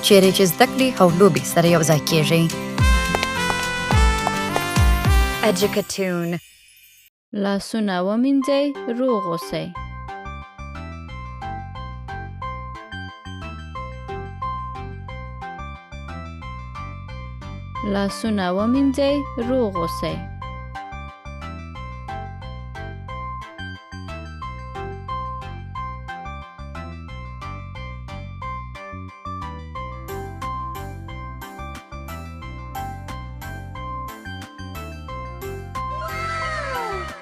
چیرې چې زده کړې او لوبې سره یوځای کېږي. Educatoon. لاسونه ومینځئ، روغ اوسئ. لاسونه ومینځئ، روغ اوسئ.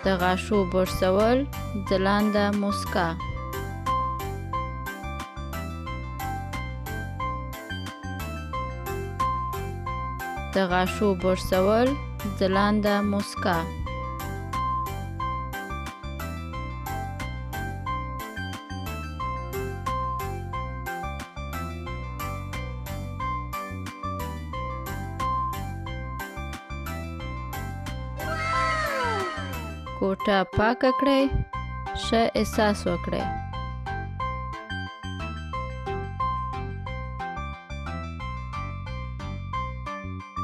د غاښو برسول، ځلانده مسکا. د غاښو برسول، ځلانده مسکا. کوټه پاکه کړئ، ښه احساس وکړئ.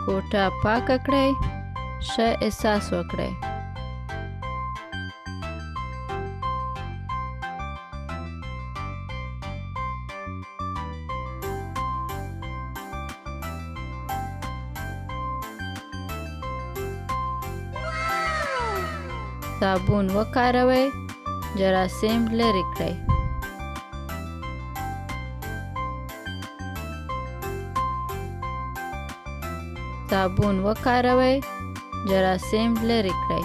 کوټه پاکه کړئ، ښه احساس وکړئ. صابون وکاروئ، جراثیم لرې کړئ. صابون وکاروئ، جراثیم لرې کړئ.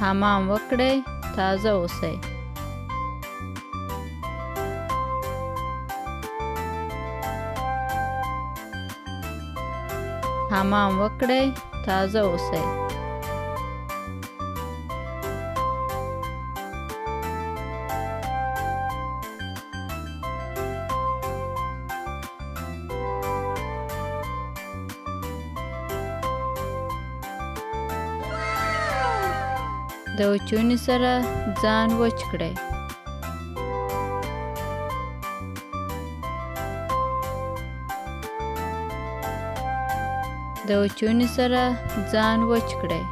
حمام وکړئ، تازه اوسئ. حمام وکړئ، تازه اوسئ. د وچونی سره ځان وچ کړئ. د وچونی سره ځان وچ کړئ.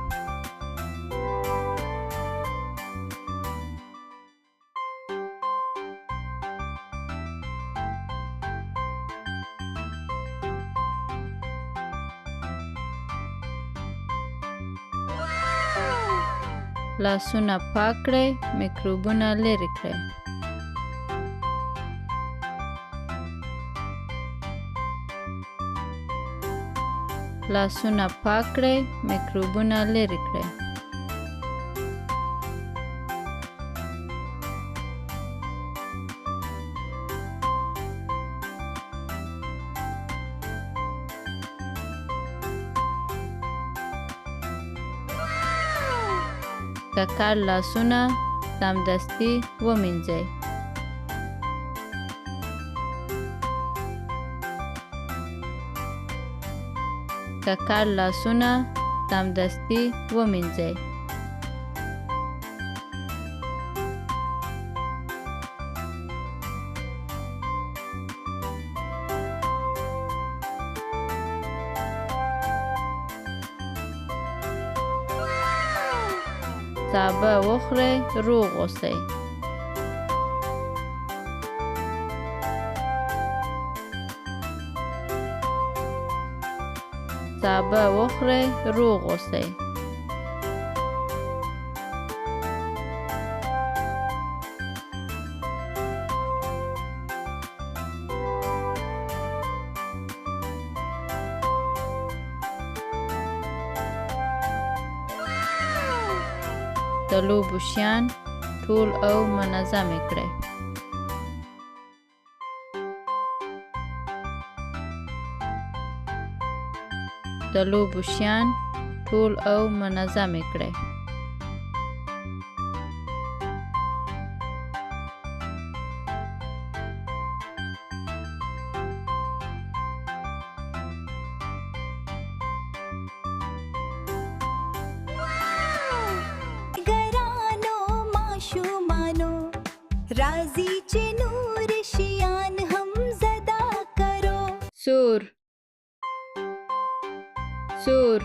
لاسونه پاک کړئ، میکروبونه لرې کړئ. لاسونه پاک کړئ، میکروبونه لرې کړئ. ککړ لاسونه سمدستي ومینځئ. ککړ لاسونه سمدستي ومینځئ. سابه وخورئ، روغ اوسئ. سابه وخورئ، روغ اوسئ. د لوبو شیان ټول او منظم کړئ. د لوبو شیان ټول او منظم کړئ. राजी चे नूर शियान हम ज़दा करो سور سور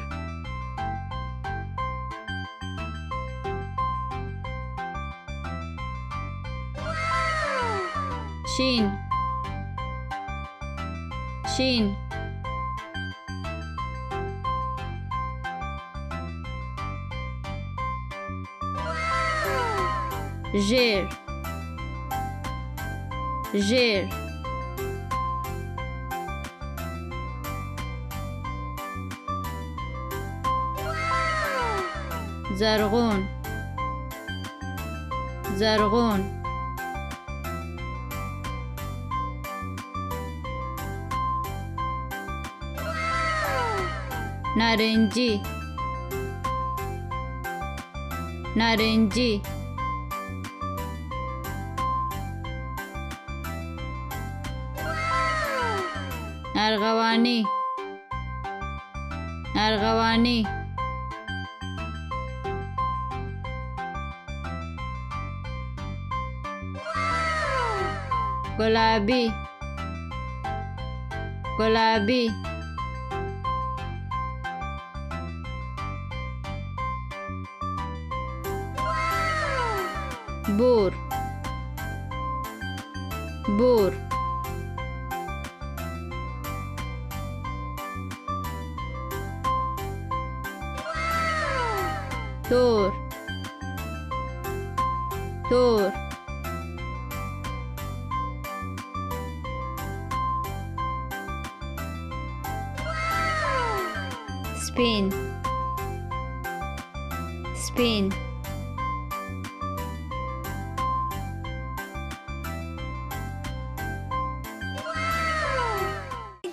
شین شین ژیر ژیر زرغون زرغون نارنجی نارنجی ارغوانی ارغوانی گلابی گلابی بور بور تور تور سپین سپین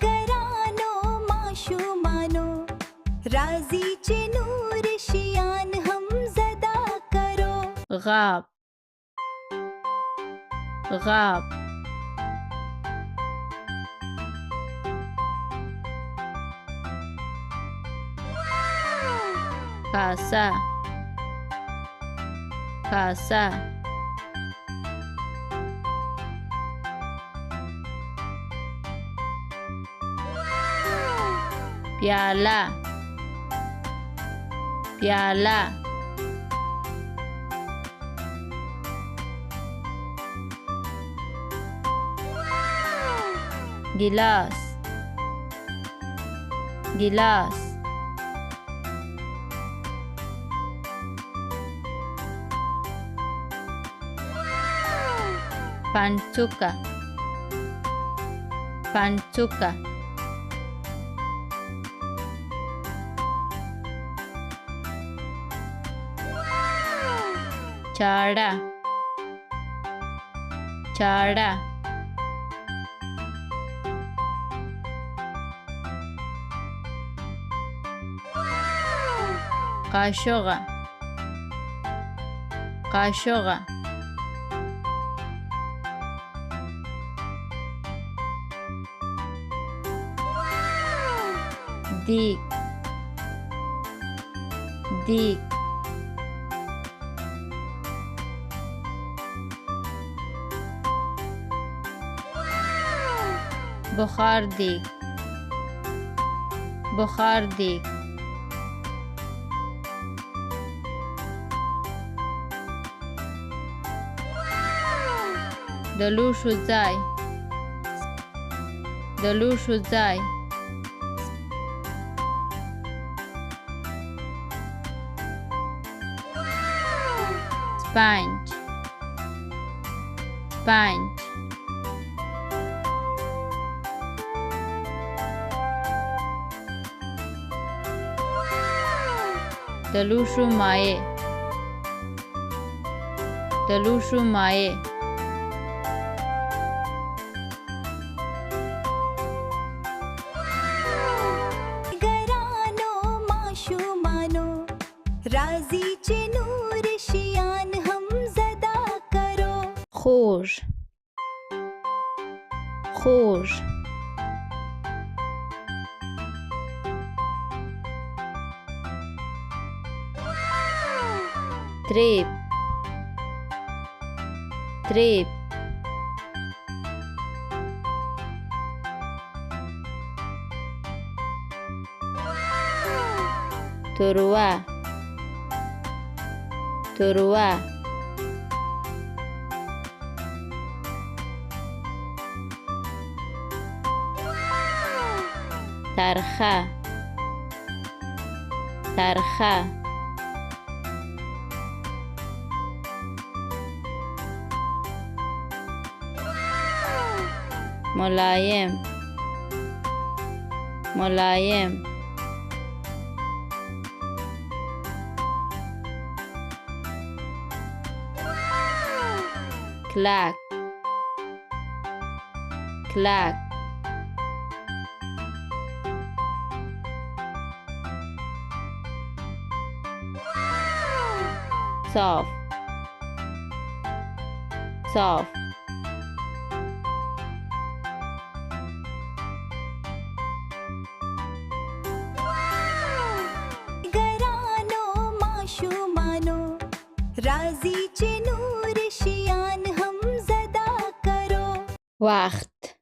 गरानो माशुमानो राजी चे नूर शियान हम ज़दा करो غاب غاب کاسا کاسا پیالا پیالا गिलास गिलास pancuka pancuka चाड़ा चाड़ा قاشقة قاشقة ديك ديك بخار ديك بخار ديك دلوشو زاي دلوشو زاي sponge sponge دلوشو مایع دلوشو مایع गरानो माशुमानो राजी चे नूर शियान हम ज़दा करो خوش خوش تریپ تریپ تروه تروه ترخه ترخه ملایم ملایم کلک کلک صاف صاف گرانو ماشومانو راضی چې نور شیان هم زدا کرو وقت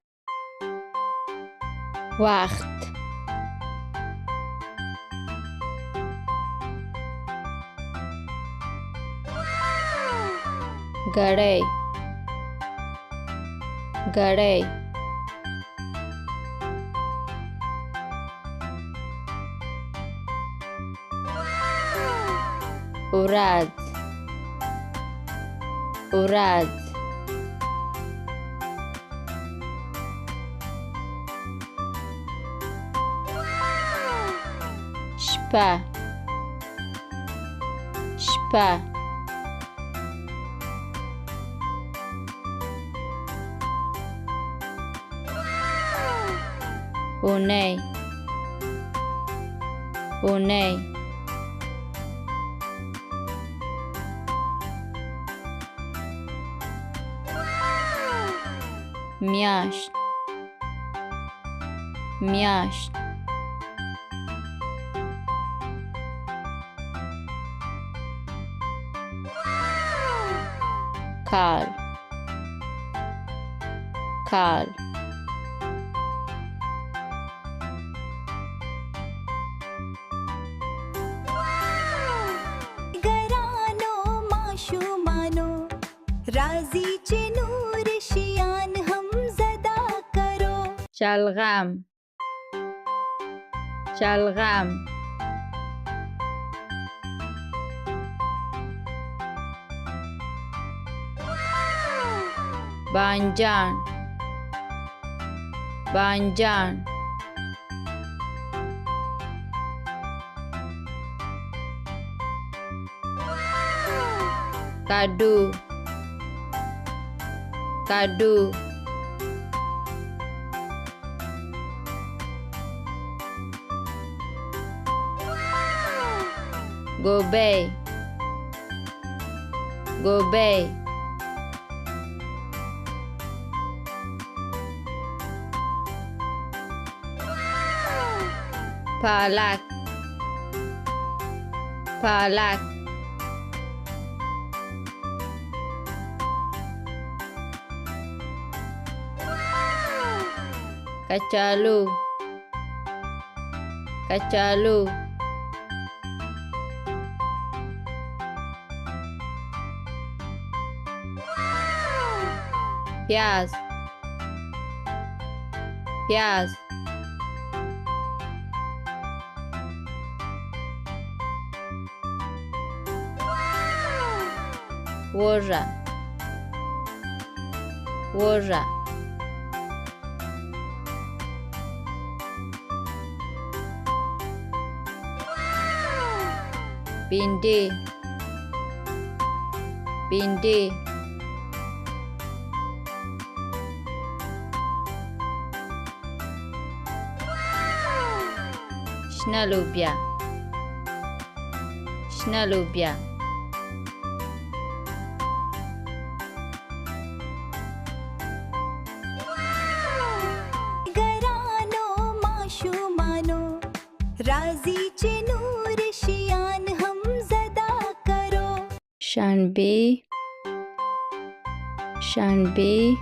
وقت گړی گړی ورځ ورځ شپه شپه اونۍ اونۍ میاشت میاشت کال کال گرانو ماشومانو راضی چې نور شیان هم زدا کرو شلغم شلغم بانجان بانجان کدو کدو گوبی گوبی پالک پالک کچالو کچالو پیاز پیاز وژه وژه بینده بینده شنه لوبیا شنه لوبیا گرانو ماشومانو راضی چې نور شیان هم زدا کرو شنبه شنبه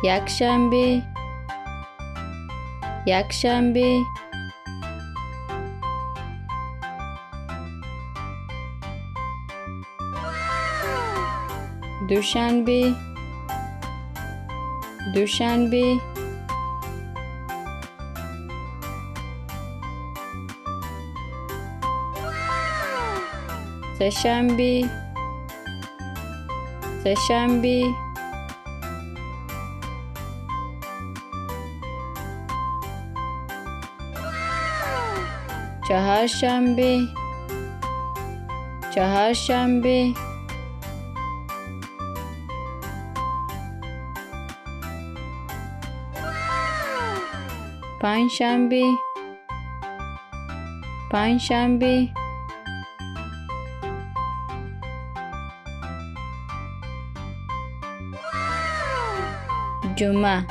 یک شنبه یک شنبه دوشنبه دوشنبه سه‌شنبه سه‌شنبه چهارشنبه چهارشنبه پنجشنبه پنجشنبه جمعه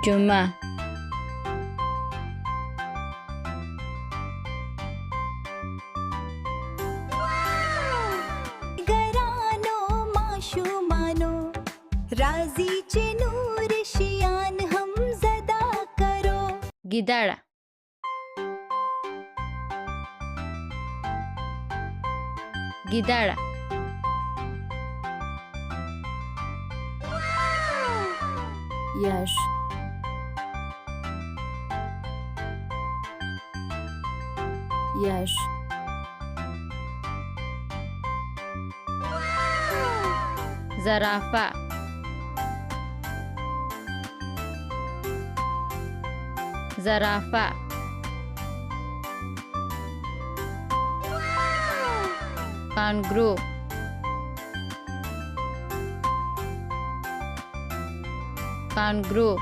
جمعه گرانو ماشومانو راضی چې نور شیان هم زدا کرو गिदड़ गिदड़ یش یش زرافه زرافه کانگرو کانگرو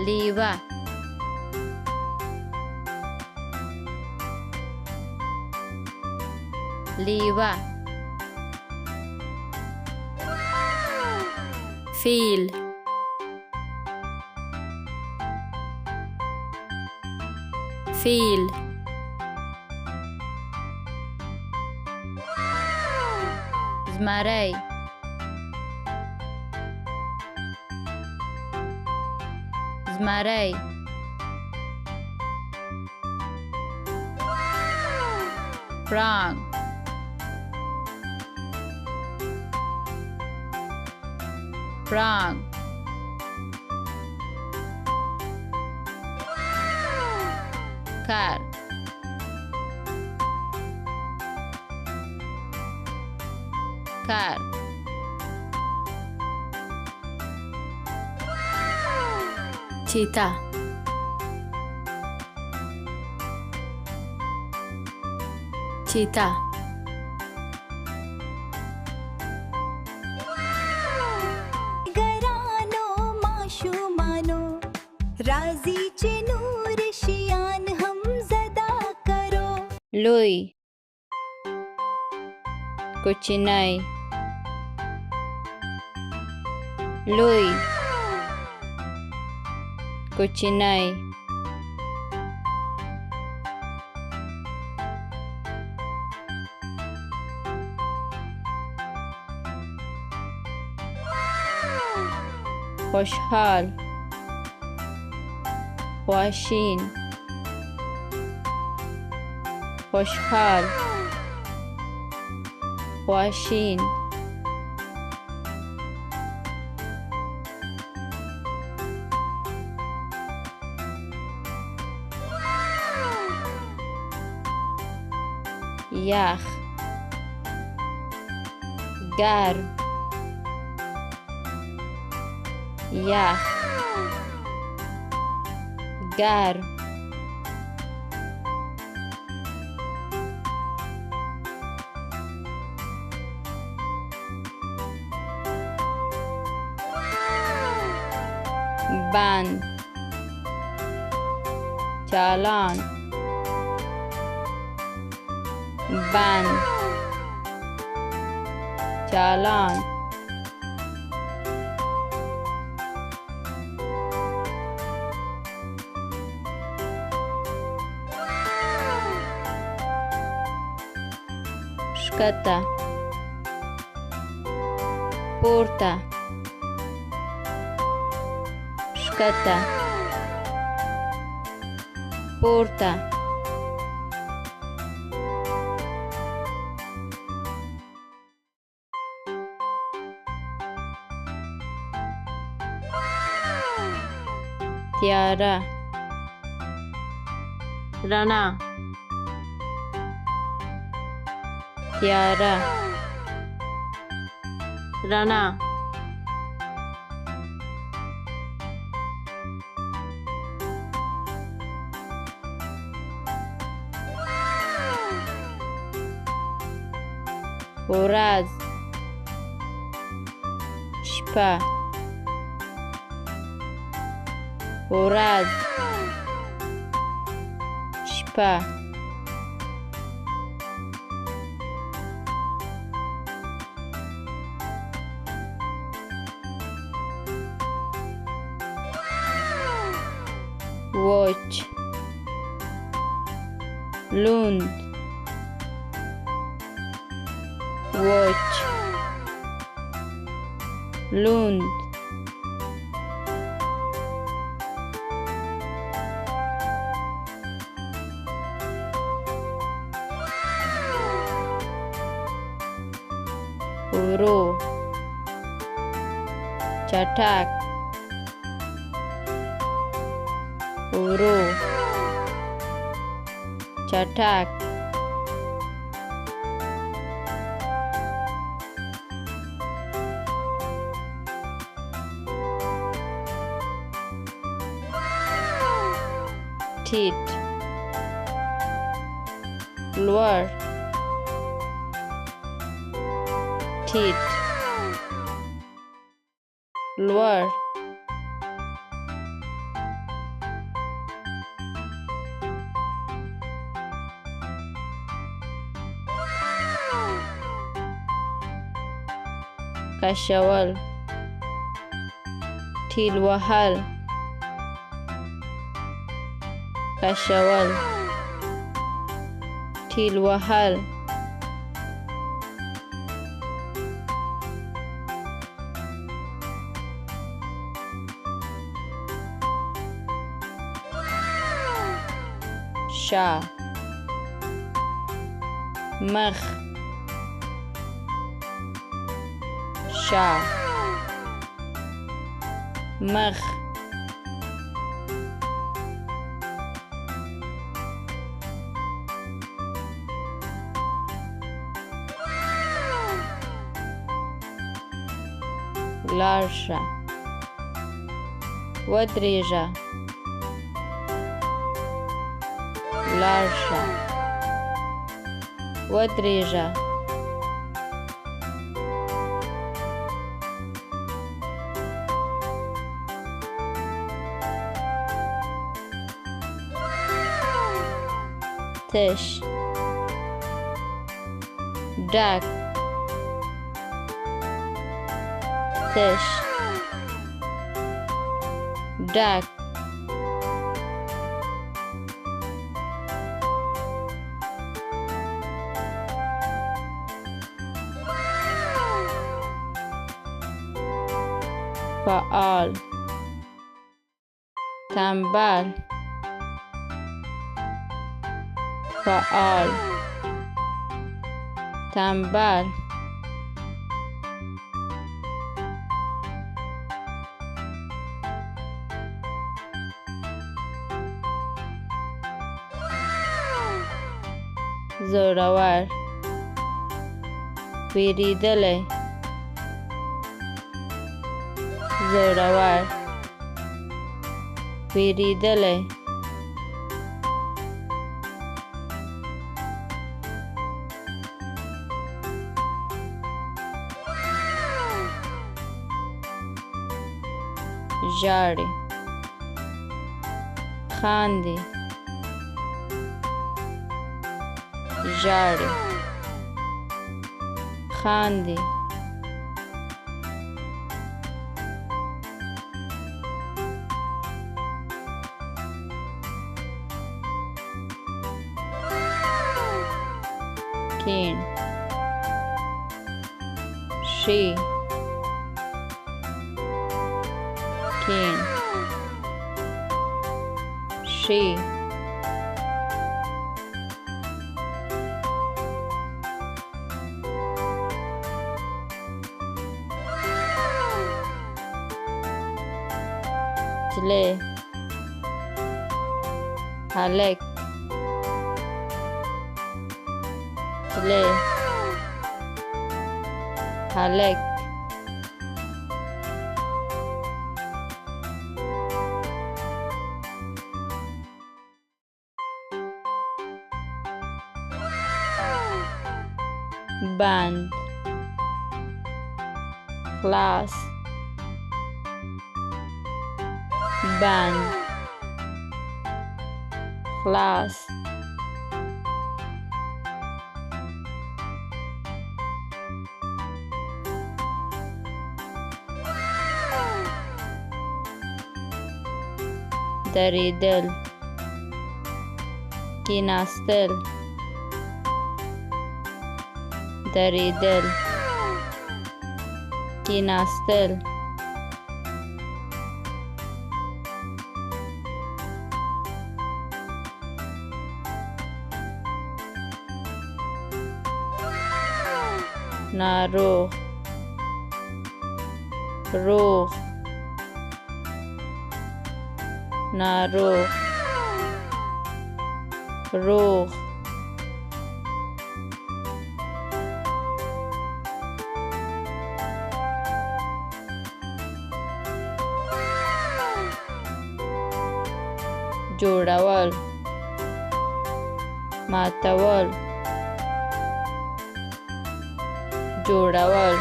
لیوه لیوه فیل فیل زمری زمری پړانګ پړانګ کار کار چیتا چیتا گرانو ماشومانو راضی چې نور شیان هم زدا کرو لوی کوچنی لوی کوچنی خوشحال خواشین خوشحال خواشین یخ گرم یخ گرم بند چالان بند چالان ښکته پورته ښکته پورته تیاره رڼا تیاره رڼا ورځ شپه ورځ شپه وچ لوند وچ لوند ورو چټک ورو چټک ټیټ لوړ ټیټ لوړ کشول ټیل وهل کشول ټیل وهل شا مخ شا مخ لاړشه ودرېږه لاړشه ودرېږه تش ډک تش ډک فعال تنبل فعال تنبل زورور ویریدلی زورور ویریدلی ژاړي خاندي ژاړي خاندي کین شي کین شي جلې هلک جلې هلک بند خلاص بند خلاص دریدل کیناستل دریدل کیناستل ناروغ روغ ناروغ روغ جوړول ماتول جوړول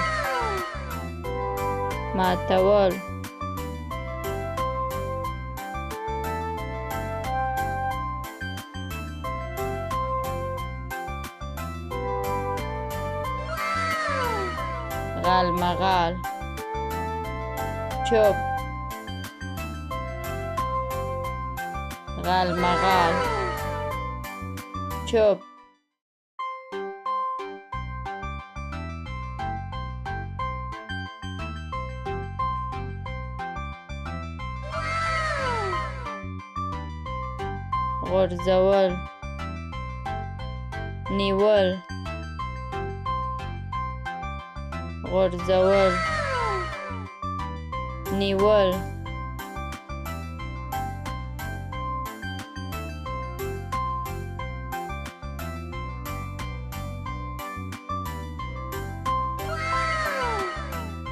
ماتول غال مغال چوب غال مغال چوب غرزول نیول غرزول نیول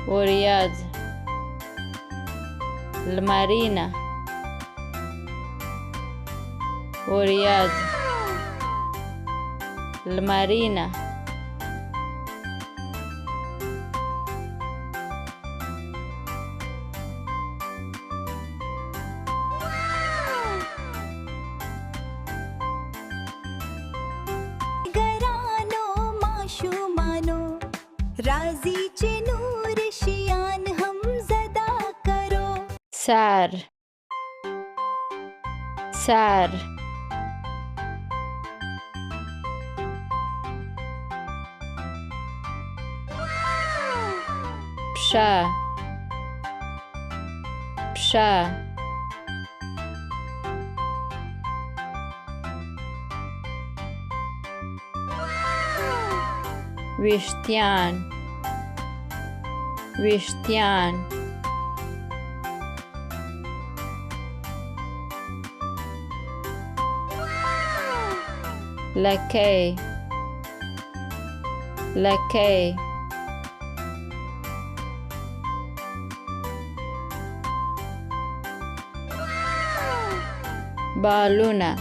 وریاض لمرینه وریاض لمرینه ګرانو ماشومانو راځي چې نور شیان هم زده کرو سر سر پشه پشه ویشتیان ویشتیان لکه لکه بالونه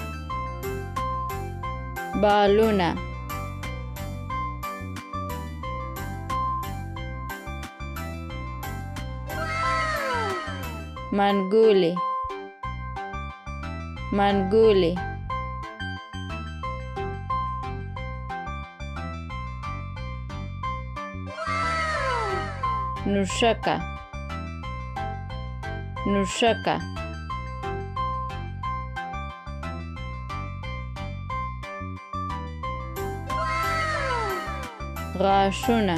بالونه منګولي منګولي نوشکه نوشکه غاښونه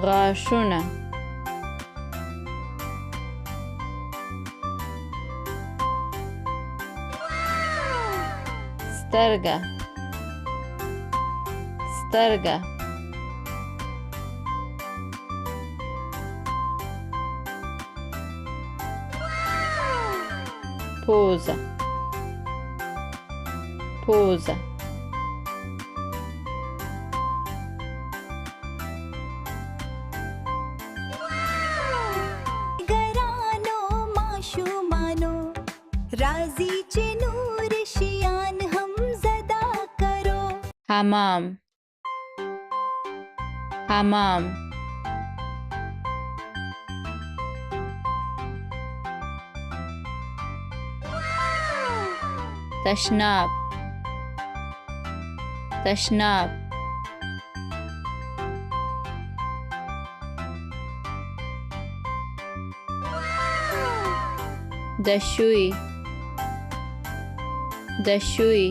غاښونه سترګه سترګه پوزه پوزه ګرانو ماشومانو راځي چې نور شیان هم زده کرو حمام حمام تشناب تشناب دشوی دشوی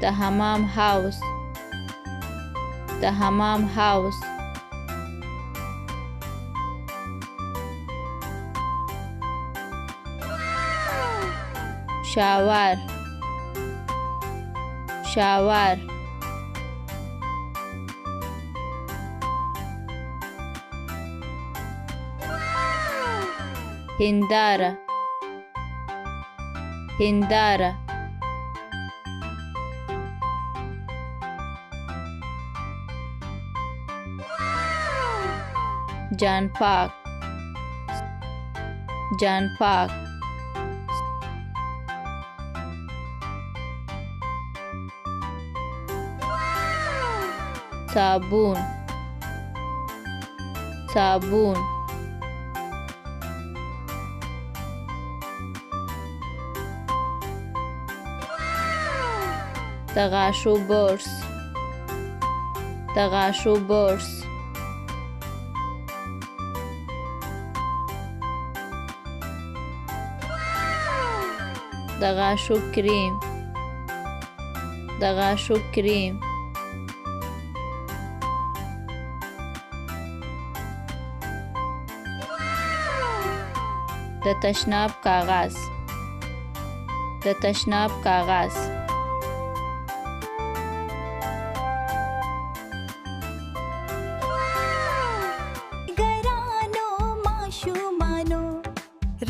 د حمام هاوس د حمام هاوس شاور شاور هنداره هنداره جان پاک جان پاک صابون صابون د غاښو برس د غاښو برس د غاښو کریم د غاښو کریم د تشناب کاغذ د تشناب کاغذ ګرانو ماشومانو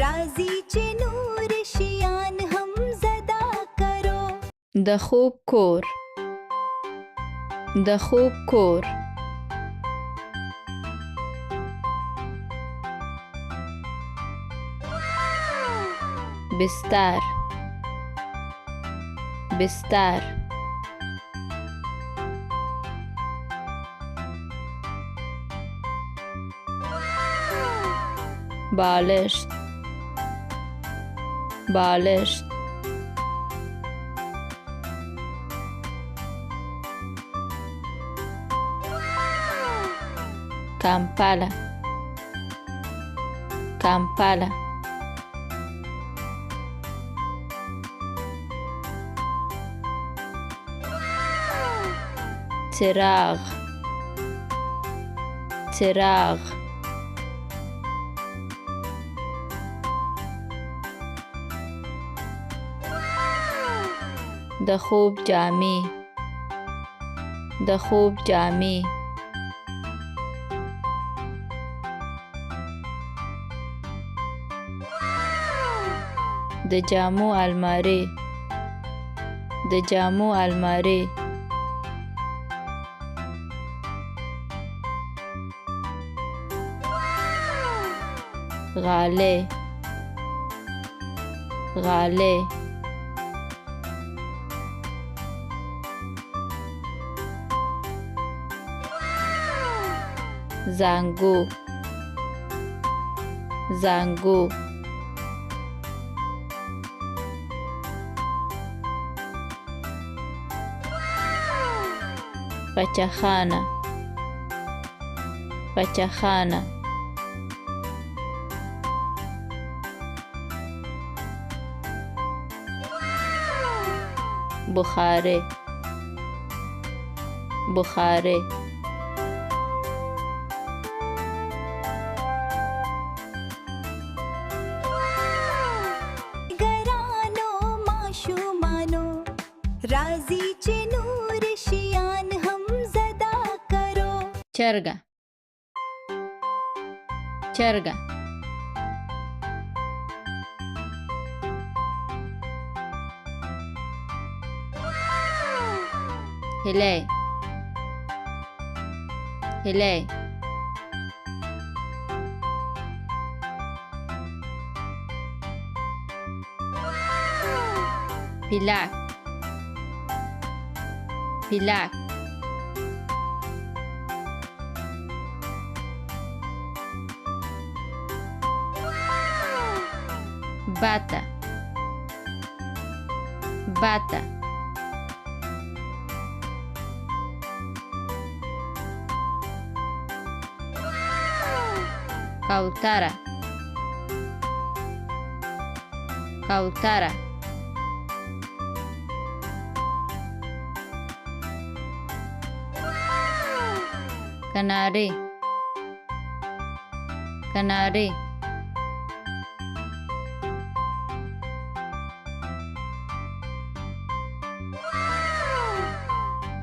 راځي چې نور شیان هم زده کرو د خوب کور د خوب کور بستر بستر بالشت بالشت کمپله کمپله چراغ چراغ د خوب جامې د خوب جامې د جامو الماری د جامو الماری غاله غاله زانگو زانگو بچه‌خانه بچه‌خانه بخاره بخاره ګرانو ماشومانو راځي چې نور شیان هم زده کرو چرګه چرګه هیلۍ هیلۍ پیلک پیلک bata bata کوتره کوتره کناری کناری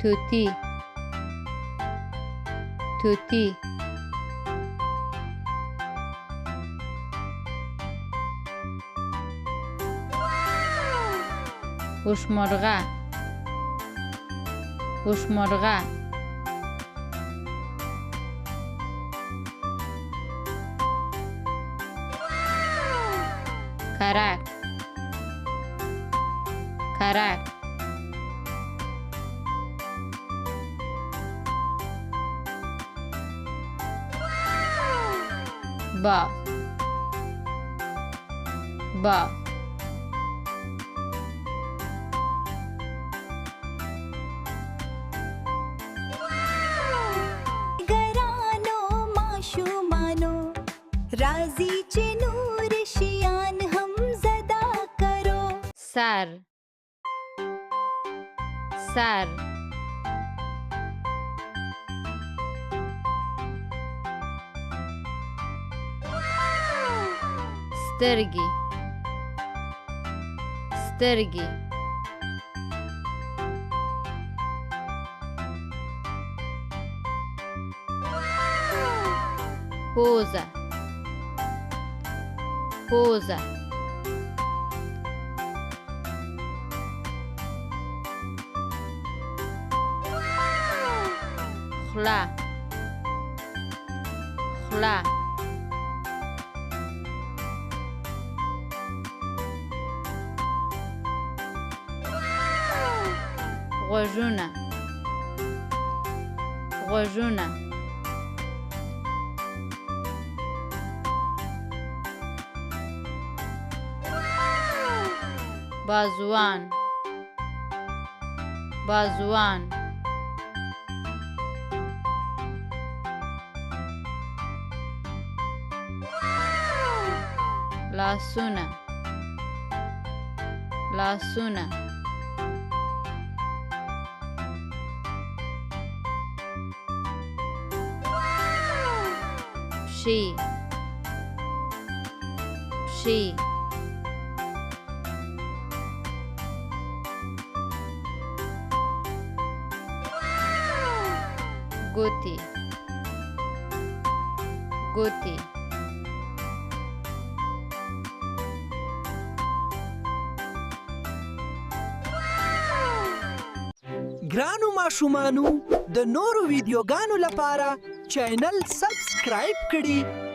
توتی توتی هوشمرغه هوشمرغه کرک کرک باز باز ګرانو ماشومانو راځي چې نور شیان هم زده کرو سر سر سترګې سترګې پوزه پوزه خوله خوله غوږونه غوږونه بازوان بازوان لاسونه لاسونه پښې پښې ګوتې ګوتې ګرانو ماشومانو د نورو ویډیوګانو لپاره چینل سبسکرایب کړئ